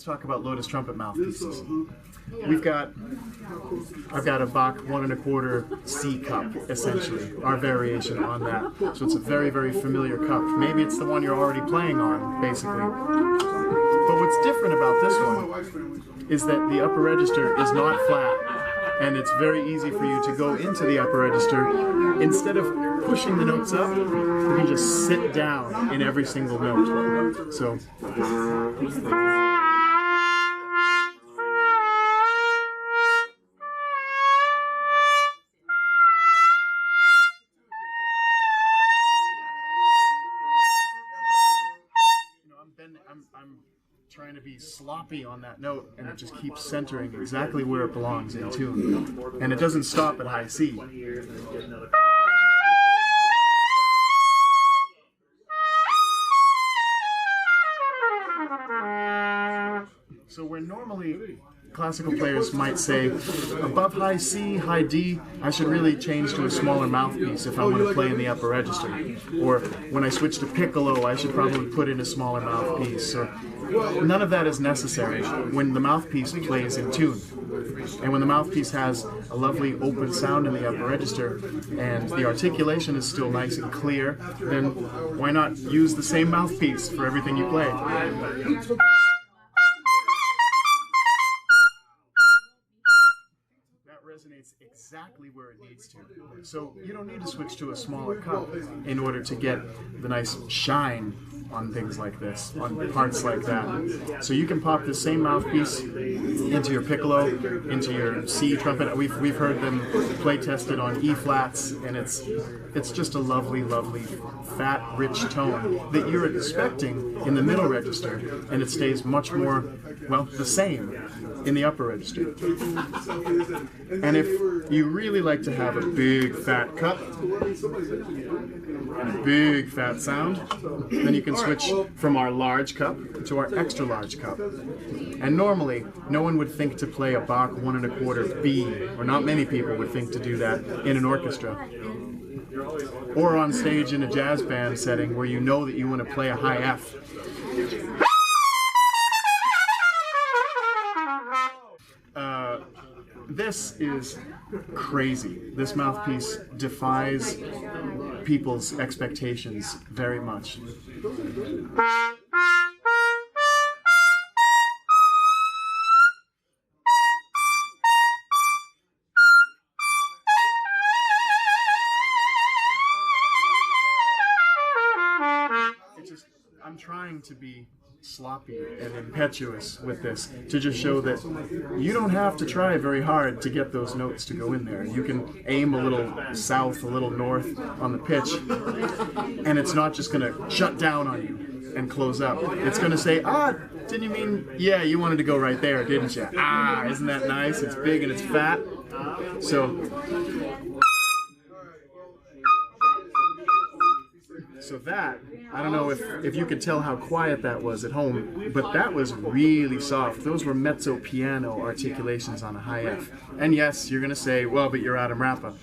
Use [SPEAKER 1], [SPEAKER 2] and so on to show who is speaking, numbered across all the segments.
[SPEAKER 1] talk about Lotus Trumpet mouthpieces. I've got a Bach 1 1/4 C cup, essentially, our variation on that. So it's a very, very familiar cup. Maybe it's the one you're already playing on, basically. But what's different about this one is that the upper register is not flat, and it's very easy for you to go into the upper register. Instead of pushing the notes up, you can just sit down in every single note. So. I'm trying to be sloppy on that note, and it just keeps centering exactly where it belongs in tune. And it doesn't stop at high C. So where normally classical players might say, above high C, high D, I should really change to a smaller mouthpiece if I want to play in the upper register. Or when I switch to piccolo, I should probably put in a smaller mouthpiece. Or none of that is necessary when the mouthpiece plays in tune. And when the mouthpiece has a lovely open sound in the upper register and the articulation is still nice and clear, then why not use the same mouthpiece for everything you play? Resonates exactly where it needs to. So you don't need to switch to a smaller cup in order to get the nice shine on things like this, on parts like that. So you can pop the same mouthpiece into your piccolo, into your C trumpet. We've heard them play tested on E flats, and it's just a lovely, lovely, fat, rich tone that you're expecting in the middle register, and it stays much more, well, the same in the upper register. And if you really like to have a big fat cup and a big fat sound, then you can switch from our large cup to our extra large cup. And normally, no one would think to play a Bach 1 1/4 B, or not many people would think to do that in an orchestra. Or on stage in a jazz band setting where you know that you want to play a high F. This is crazy. This mouthpiece defies people's expectations very much. I'm trying to be sloppy and impetuous with this to just show that you don't have to try very hard to get those notes to go in there. You can aim a little south, a little north on the pitch, and it's not just going to shut down on you and close up. It's going to say, didn't you mean, yeah, you wanted to go right there, didn't you? Isn't that nice? It's big and it's fat. So that, I don't know if you could tell how quiet that was at home, but that was really soft. Those were mezzo piano articulations on a high F. And yes, you're going to say, well, but you're Adam Rapa.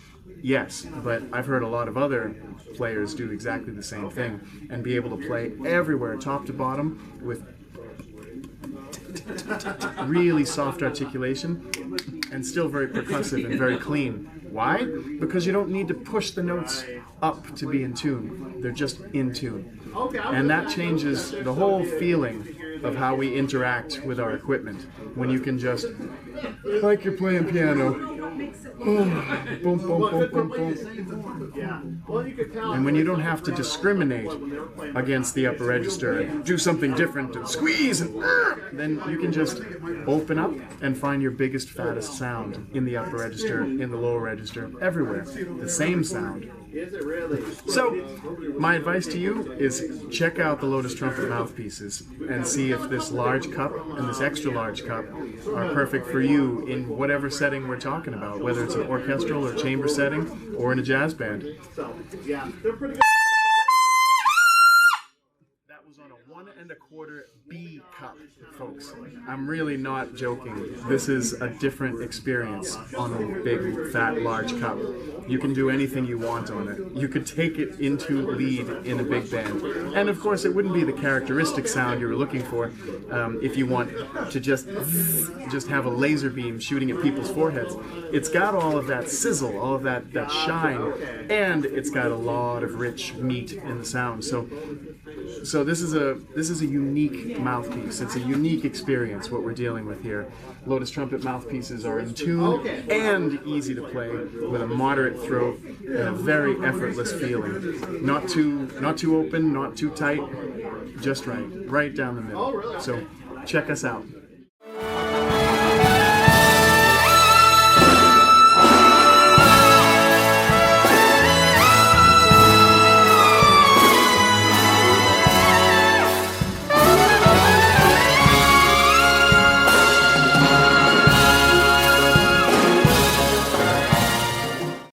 [SPEAKER 1] Yes, but I've heard a lot of other players do exactly the same thing and be able to play everywhere, top to bottom, with really soft articulation and still very percussive and very clean. Why? Because you don't need to push the notes up to be in tune. They're just in tune. And that changes the whole feeling of how we interact with our equipment. When you can just, like you're playing piano, boom, boom, boom, boom, boom. And when you don't have to discriminate against the upper register and do something different and squeeze, and then you can just open up and find your biggest, fattest sound in the upper register, in the lower register, everywhere. The same sound. So, my advice to you is check out the Lotus Trumpet mouthpieces and see if this large cup and this extra large cup are perfect for you in whatever setting we're talking about, whether it's an orchestral or chamber setting or in a jazz band. That was on a 1 1/4 B cup. Folks, I'm really not joking. This is a different experience on a big, fat, large cup. You can do anything you want on it. You could take it into lead in a big band. And of course, it wouldn't be the characteristic sound you were looking for if you want to just have a laser beam shooting at people's foreheads. It's got all of that sizzle, all of that shine, and it's got a lot of rich meat in the sound. So this is a unique mouthpiece. It's a unique experience what we're dealing with here. Lotus Trumpet mouthpieces are in tune and easy to play with a moderate throat and a very effortless feeling. Not too open, not too tight, just right down the middle. So check us out.